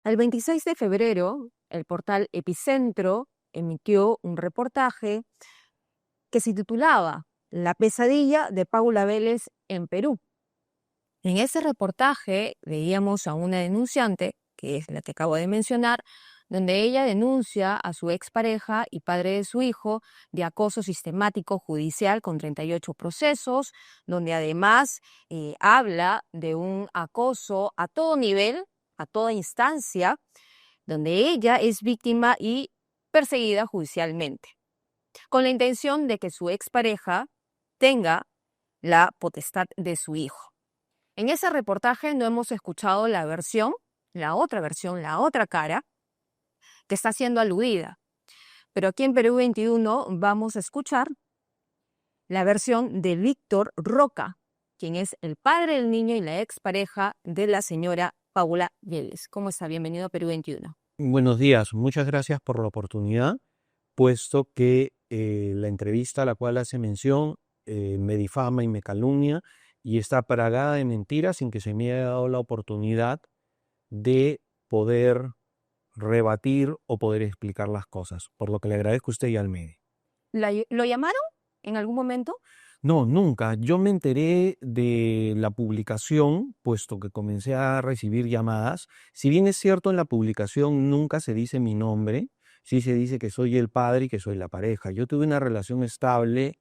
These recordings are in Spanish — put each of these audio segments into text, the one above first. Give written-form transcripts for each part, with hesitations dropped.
El 26 de febrero, el portal Epicentro emitió un reportaje que se titulaba La pesadilla de Paula Vélez en Perú. En ese reportaje veíamos a una denunciante, que es la que acabo de mencionar, donde ella denuncia a su expareja y padre de su hijo de acoso sistemático judicial con 38 procesos, donde además habla de un acoso a todo nivel, a toda instancia, donde ella es víctima y perseguida judicialmente, con la intención de que su expareja tenga la potestad de su hijo. En ese reportaje no hemos escuchado la otra cara que está siendo aludida. Pero aquí en Perú 21 vamos a escuchar la versión de Víctor Roca, quien es el padre del niño y la expareja de la señora Paula Vélez. ¿Cómo está? Bienvenido a Perú 21. Buenos días, muchas gracias por la oportunidad, puesto que la entrevista a la cual hace mención me difama y me calumnia y está plagada de mentiras sin que se me haya dado la oportunidad de poder rebatir o poder explicar las cosas, por lo que le agradezco a usted y al medio. ¿Lo llamaron en algún momento? No, nunca. Yo me enteré de la publicación, puesto que comencé a recibir llamadas. Si bien es cierto, en la publicación nunca se dice mi nombre, sí se dice que soy el padre y que soy la pareja. Yo tuve una relación estable,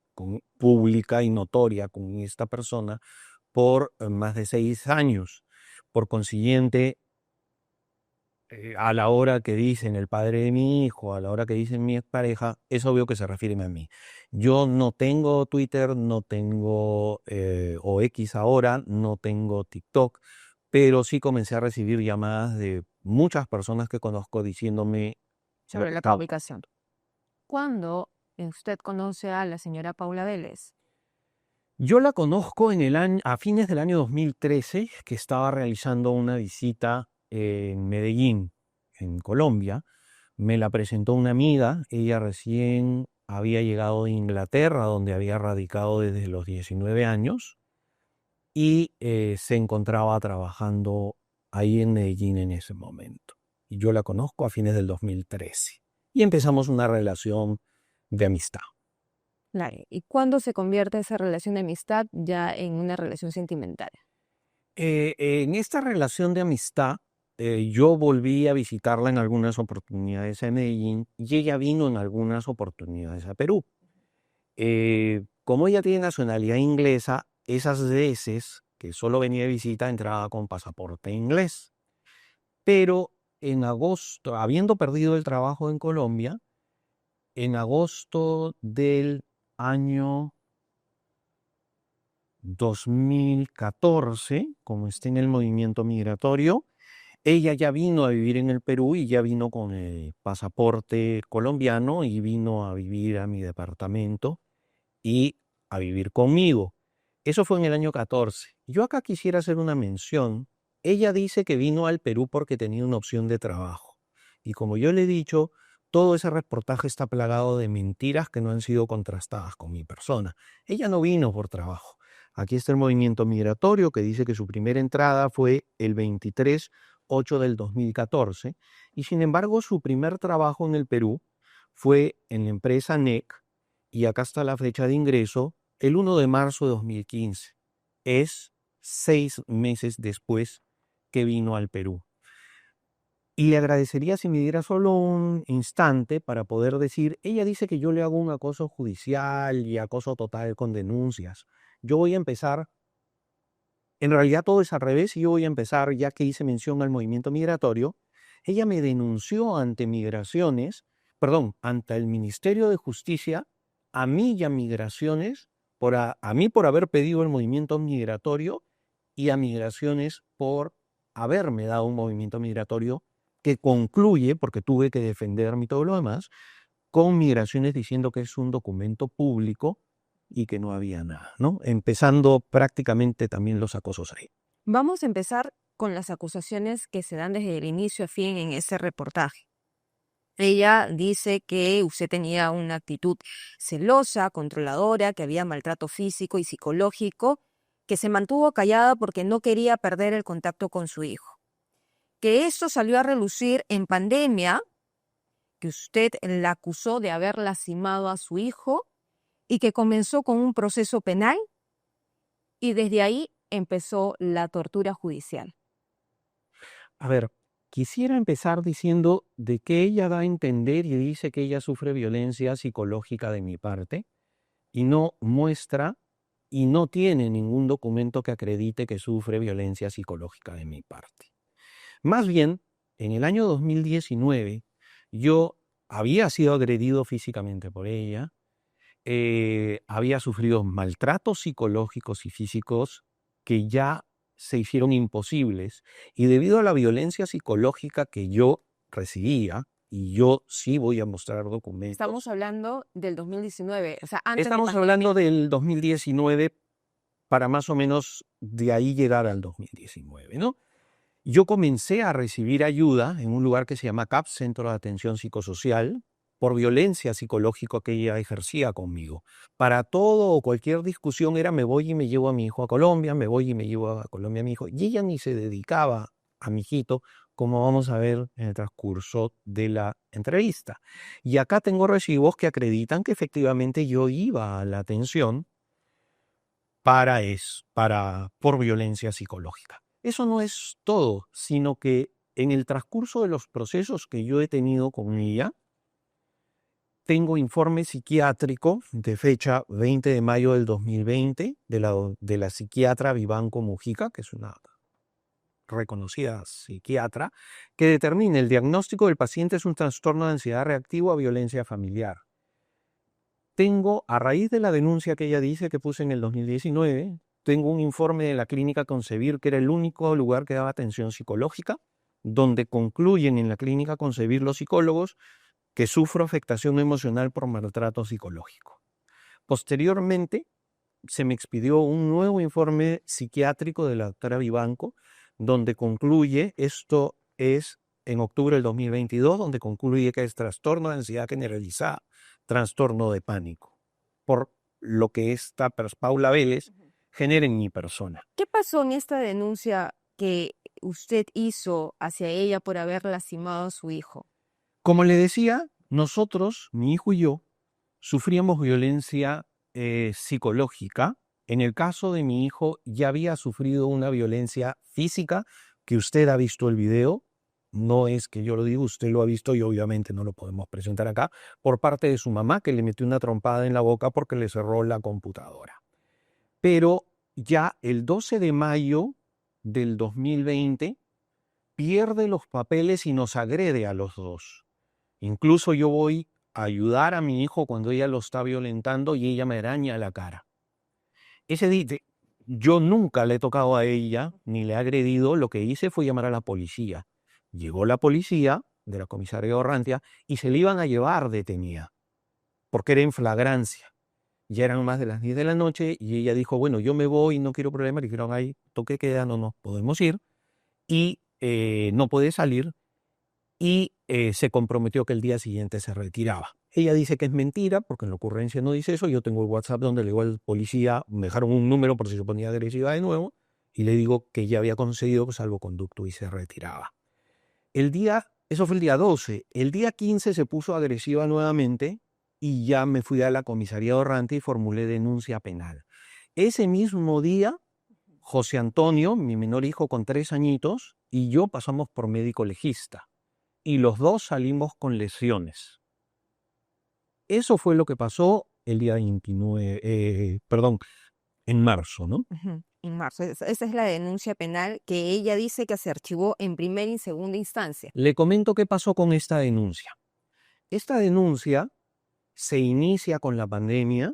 pública y notoria con esta persona por más de 6 años. Por consiguiente, a la hora que dicen el padre de mi hijo, a la hora que dicen mi expareja, es obvio que se refieren a mí. Yo no tengo Twitter, no tengo o X ahora, no tengo TikTok, pero sí comencé a recibir llamadas de muchas personas que conozco diciéndome, Sobre la "Cab- publicación. ¿Cuándo usted conoce a la señora Paula Vélez? yo la conozco a fines del año 2013, que estaba realizando una visita en Medellín, en Colombia. Me la presentó una amiga, ella recién había llegado de Inglaterra, donde había radicado desde los 19 años, y se encontraba trabajando ahí en Medellín en ese momento. Y yo la conozco a fines del 2013. Y empezamos una relación de amistad. Claro. ¿Y cuándo se convierte esa relación de amistad ya en una relación sentimental? En esta relación de amistad, yo volví a visitarla en algunas oportunidades en Medellín y ella vino en algunas oportunidades a Perú. Como ella tiene nacionalidad inglesa, esas veces que solo venía de visita entraba con pasaporte inglés. Pero en agosto, habiendo perdido el trabajo en Colombia, en agosto del año 2014, como está en el movimiento migratorio, ella ya vino a vivir en el Perú y ya vino con el pasaporte colombiano y vino a vivir a mi departamento y a vivir conmigo. Eso fue en el año 14. Yo acá quisiera hacer una mención. Ella dice que vino al Perú porque tenía una opción de trabajo. Y como yo le he dicho, todo ese reportaje está plagado de mentiras que no han sido contrastadas con mi persona. Ella no vino por trabajo. Aquí está el movimiento migratorio que dice que su primera entrada fue el 23/8 del 2014 y sin embargo su primer trabajo en el Perú fue en la empresa NEC y acá está la fecha de ingreso, el 1 de marzo de 2015. Es 6 meses después que vino al Perú. Y le agradecería si me diera solo un instante para poder decir, ella dice que yo le hago un acoso judicial y acoso total con denuncias. Yo voy a empezar, en realidad todo es al revés, y yo voy a empezar, ya que hice mención al movimiento migratorio, ella me denunció ante migraciones, perdón, ante el Ministerio de Justicia, a mí y a migraciones, a mí por haber pedido el movimiento migratorio y a migraciones por haberme dado un movimiento migratorio que concluye, porque tuve que defenderme y todo lo demás, con migraciones diciendo que es un documento público y que no había nada, ¿no? Empezando prácticamente también los acosos ahí. Vamos a empezar con las acusaciones que se dan desde el inicio a fin en ese reportaje. Ella dice que usted tenía una actitud celosa, controladora, que había maltrato físico y psicológico, que se mantuvo callada porque no quería perder el contacto con su hijo. que esto salió a relucir en pandemia, que usted la acusó de haber lastimado a su hijo y que comenzó con un proceso penal y desde ahí empezó la tortura judicial. A ver, quisiera empezar diciendo de que ella da a entender y dice que ella sufre violencia psicológica de mi parte y no muestra y no tiene ningún documento que acredite que sufre violencia psicológica de mi parte. Más bien, en el año 2019 yo había sido agredido físicamente por ella, había sufrido maltratos psicológicos y físicos que ya se hicieron imposibles y debido a la violencia psicológica que yo recibía, y yo sí voy a mostrar documentos. Estamos hablando del 2019, o sea, antes de Estamos pandemia. hablando del 2019 para más o menos de ahí llegar al 2019, ¿no? Yo comencé a recibir ayuda en un lugar que se llama CAP, Centro de Atención Psicosocial, por violencia psicológica que ella ejercía conmigo. Para todo o cualquier discusión era me voy y me llevo a mi hijo a Colombia, me voy y me llevo a Colombia a mi hijo. Y ella ni se dedicaba a mi hijito, como vamos a ver en el transcurso de la entrevista. Y acá tengo recibos que acreditan que efectivamente yo iba a la atención por violencia psicológica. Eso no es todo, sino que en el transcurso de los procesos que yo he tenido con ella, tengo informe psiquiátrico de fecha 20 de mayo del 2020 de la psiquiatra Vivanco Mujica, que es una reconocida psiquiatra, que determina el diagnóstico del paciente es un trastorno de ansiedad reactivo a violencia familiar. Tengo, a raíz de la denuncia que ella dice que puse en el 2019, tengo un informe de la clínica Concebir, que era el único lugar que daba atención psicológica, donde concluyen en la clínica Concebir los psicólogos que sufro afectación emocional por maltrato psicológico. Posteriormente, se me expidió un nuevo informe psiquiátrico de la doctora Vivanco, donde concluye, esto es en octubre del 2022, donde concluye que es trastorno de ansiedad generalizada, trastorno de pánico, por lo que esta Paula Vélez genera en mi persona. ¿Qué pasó en esta denuncia que usted hizo hacia ella por haber lastimado a su hijo? Como le decía, nosotros, mi hijo y yo, sufríamos violencia psicológica. En el caso de mi hijo, ya había sufrido una violencia física, que usted ha visto el video. No es que yo lo diga, usted lo ha visto y obviamente no lo podemos presentar acá, por parte de su mamá, que le metió una trompada en la boca porque le cerró la computadora. Pero ya el 12 de mayo del 2020 pierde los papeles y nos agrede a los dos. Incluso yo voy a ayudar a mi hijo cuando ella lo está violentando y ella me araña la cara. Ese día yo nunca le he tocado a ella ni le he agredido, lo que hice fue llamar a la policía. Llegó la policía de la comisaría de Orrantia y se le iban a llevar detenida, porque era en flagrancia. Ya eran más de las 10 de la noche y ella dijo, bueno, yo me voy, no quiero problemas. Le dijeron, ahí toque queda, no nos podemos ir y no puede salir. Y se comprometió que el día siguiente se retiraba. Ella dice que es mentira, porque en la ocurrencia no dice eso. Yo tengo el WhatsApp donde le digo al policía, me dejaron un número por si se ponía agresiva de nuevo, y le digo que ya había concedido salvoconducto y se retiraba. Eso fue el día 12. El día 15 se puso agresiva nuevamente y ya me fui a la comisaría de Orrantia y formulé denuncia penal. Ese mismo día, José Antonio, mi menor hijo con 3 añitos, y yo pasamos por médico legista. Y los dos salimos con lesiones. Eso fue lo que pasó el día 29, en marzo, ¿no? En marzo. Esa es la denuncia penal que ella dice que se archivó en primera y segunda instancia. Le comento qué pasó con esta denuncia. Esta denuncia se inicia con la pandemia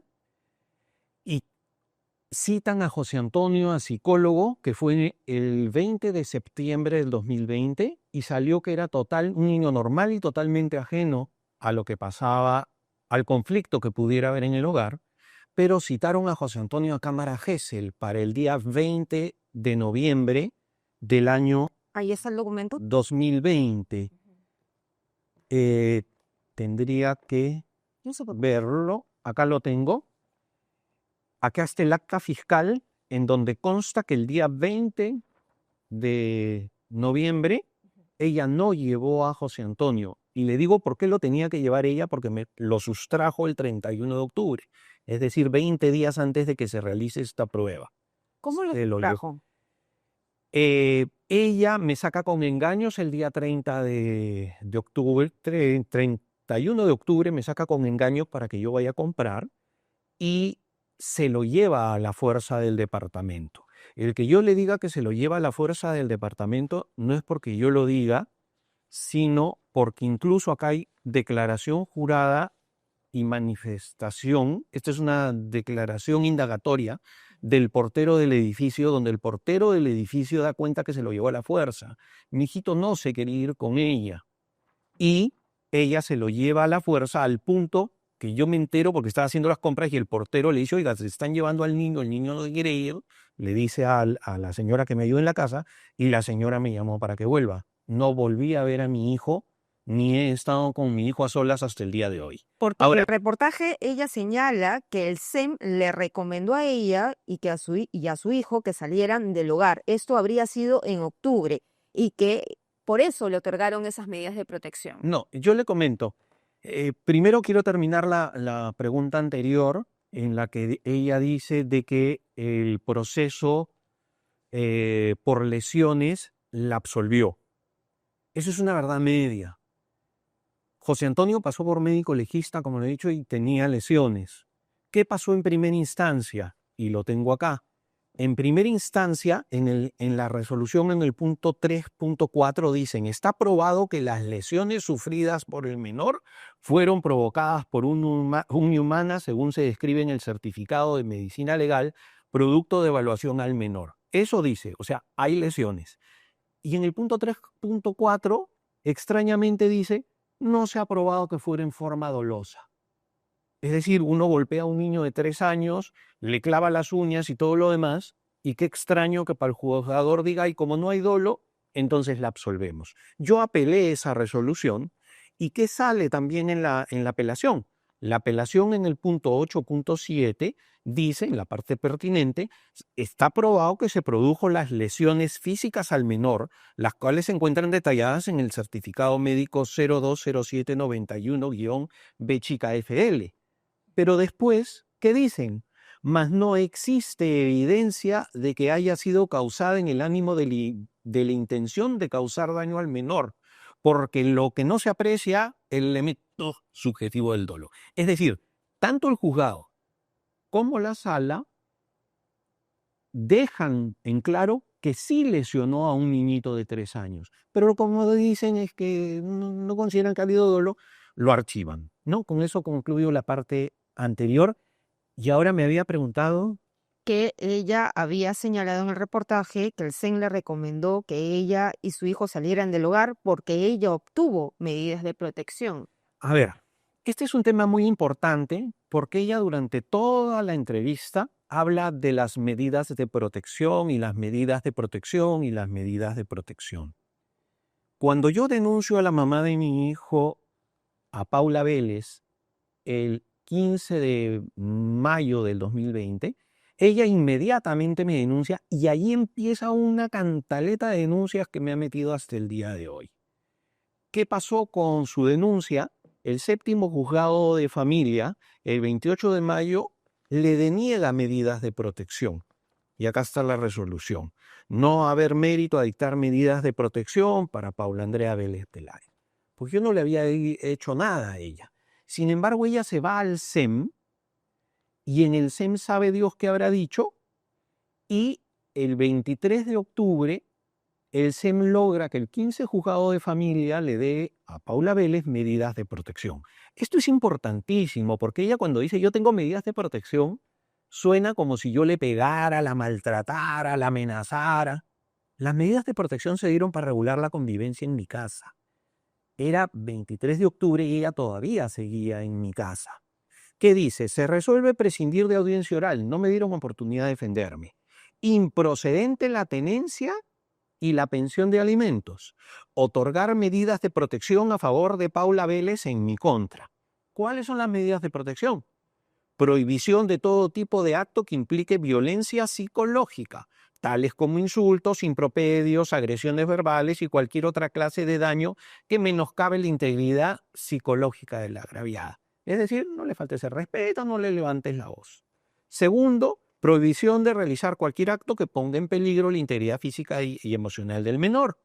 y citan a José Antonio, a psicólogo, que fue el 20 de septiembre del 2020 y salió que era un niño normal y totalmente ajeno a lo que pasaba, al conflicto que pudiera haber en el hogar, pero citaron a José Antonio a Cámara Gesell para el día 20 de noviembre del año Ahí está el documento. 2020. Tendría que verlo. Acá lo tengo. Acá está el acta fiscal en donde consta que el día 20 de noviembre ella no llevó a José Antonio. Y le digo por qué lo tenía que llevar ella, porque me lo sustrajo el 31 de octubre, es decir, 20 días antes de que se realice esta prueba. ¿Cómo lo Se lo llevó. trajo? Ella me saca con engaños el día 30 de octubre, 31 de octubre me saca con engaños para que yo vaya a comprar y se lo lleva a la fuerza del departamento. El que yo le diga que se lo lleva a la fuerza del departamento no es porque yo lo diga, sino porque incluso acá hay declaración jurada y manifestación. Esta es una declaración indagatoria del portero del edificio, donde el portero del edificio da cuenta que se lo llevó a la fuerza. Mi hijito no se quería ir con ella y ella se lo lleva a la fuerza al punto que yo me entero porque estaba haciendo las compras y el portero le dice, oiga, se están llevando al niño, el niño no quiere ir, le dice a la señora que me ayuda en la casa y la señora me llamó para que vuelva. No volví a ver a mi hijo ni he estado con mi hijo a solas hasta el día de hoy. Porque Ahora, el reportaje ella señala que el SEM le recomendó a ella y que a su hijo que salieran del hogar. Esto habría sido en octubre y que por eso le otorgaron esas medidas de protección. no, yo le comento. Primero quiero terminar la pregunta anterior en la que ella dice de que el proceso por lesiones la absolvió. Eso es una verdad media. José Antonio pasó por médico legista, como lo he dicho, y tenía lesiones. ¿Qué pasó en primera instancia? Y lo tengo acá. En primera instancia, en la resolución en el punto 3.4 dicen, está probado que las lesiones sufridas por el menor fueron provocadas por un humana, según se describe en el certificado de medicina legal, producto de evaluación al menor. Eso dice, o sea, hay lesiones. Y en el punto 3.4, extrañamente dice, no se ha probado que fuera en forma dolosa. Es decir, uno golpea a un niño de 3 años, le clava las uñas y todo lo demás, y qué extraño que para el juzgador diga, y como no hay dolo, entonces la absolvemos. Yo apelé esa resolución, ¿y qué sale también en la apelación? La apelación en el punto 8.7 dice, en la parte pertinente, está probado que se produjo las lesiones físicas al menor, las cuales se encuentran detalladas en el certificado médico 020791-B chica FL. Pero después, ¿qué dicen? Mas no existe evidencia de que haya sido causada en el ánimo de la intención de causar daño al menor, porque lo que no se aprecia es el elemento subjetivo del dolo. Es decir, tanto el juzgado como la sala dejan en claro que sí lesionó a un niñito de 3 años, pero como dicen es que no consideran que ha habido dolo, lo archivan, ¿no? Con eso concluyo la parte anterior. Y ahora me había preguntado, Que ella había señalado en el reportaje que el SEM le recomendó que ella y su hijo salieran del hogar porque ella obtuvo medidas de protección. a ver, este es un tema muy importante porque ella durante toda la entrevista habla de las medidas de protección y las medidas de protección y las medidas de protección. Cuando yo denuncio a la mamá de mi hijo, a Paula Vélez, el 15 de mayo del 2020, ella inmediatamente me denuncia y ahí empieza una cantaleta de denuncias que me ha metido hasta el día de hoy. ¿Qué pasó con su denuncia? El séptimo juzgado de familia, el 28 de mayo, le deniega medidas de protección. Y acá está la resolución. No haber mérito a dictar medidas de protección para Paula Andrea Vélez Peláez. Pues yo no le había hecho nada a ella. Sin embargo, ella se va al SEM y en el SEM sabe Dios qué habrá dicho y el 23 de octubre el SEM logra que el 15 juzgado de familia le dé a Paula Vélez medidas de protección. Esto es importantísimo porque ella cuando dice yo tengo medidas de protección, suena como si yo le pegara, la maltratara, la amenazara. Las medidas de protección se dieron para regular la convivencia en mi casa. Era 23 de octubre y ella todavía seguía en mi casa. ¿Qué dice? Se resuelve prescindir de audiencia oral. No me dieron oportunidad de defenderme. Improcedente la tenencia y la pensión de alimentos. Otorgar medidas de protección a favor de Paula Vélez en mi contra. ¿Cuáles son las medidas de protección? Prohibición de todo tipo de acto que implique violencia psicológica, tales como insultos, impropedios, agresiones verbales y cualquier otra clase de daño que menoscabe la integridad psicológica de la agraviada. Es decir, no le faltes el respeto, no le levantes la voz. Segundo, prohibición de realizar cualquier acto que ponga en peligro la integridad física y emocional del menor.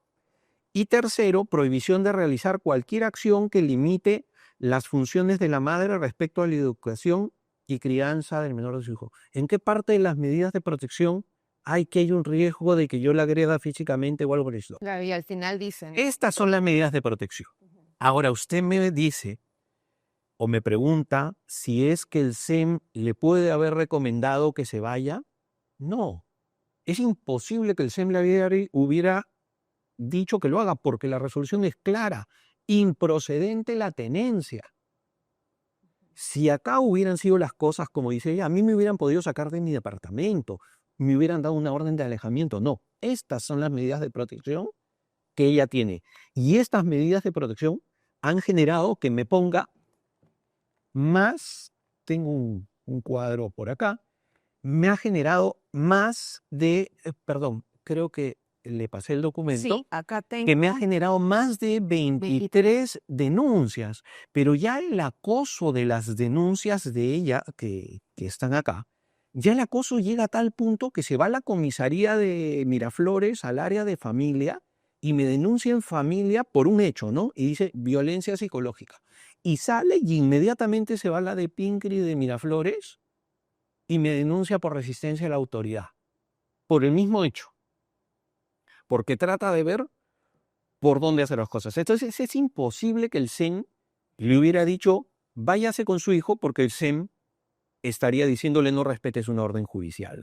Y tercero, prohibición de realizar cualquier acción que limite las funciones de la madre respecto a la educación y crianza del menor de su hijo. ¿En qué parte de las medidas de protección hay un riesgo de que yo la agreda físicamente o algo por eso? Claro, y al final dicen. Estas son las medidas de protección. Ahora usted me dice o me pregunta si es que el SEM le puede haber recomendado que se vaya. No, es imposible que el SEM le hubiera dicho que lo haga porque la resolución es clara, improcedente la tenencia. Si acá hubieran sido las cosas como dice ella, a mí me hubieran podido sacar de mi departamento, me hubieran dado una orden de alejamiento. No, estas son las medidas de protección que ella tiene. Y estas medidas de protección han generado que me ponga más, tengo un cuadro por acá, me ha generado más de, perdón, creo que le pasé el documento. Sí, acá tengo. Que me ha generado más de 23 denuncias, pero ya el acoso de las denuncias de ella, que están acá, ya el acoso llega a tal punto que se va a la comisaría de Miraflores, al área de familia, y me denuncia en familia por un hecho, ¿no? Y dice violencia psicológica. Y sale y inmediatamente se va a la de Pincri de Miraflores y me denuncia por resistencia a la autoridad, por el mismo hecho, porque trata de ver por dónde hacer las cosas. Entonces es imposible que el SEM le hubiera dicho váyase con su hijo porque el SEM estaría diciéndole no respetes una orden judicial.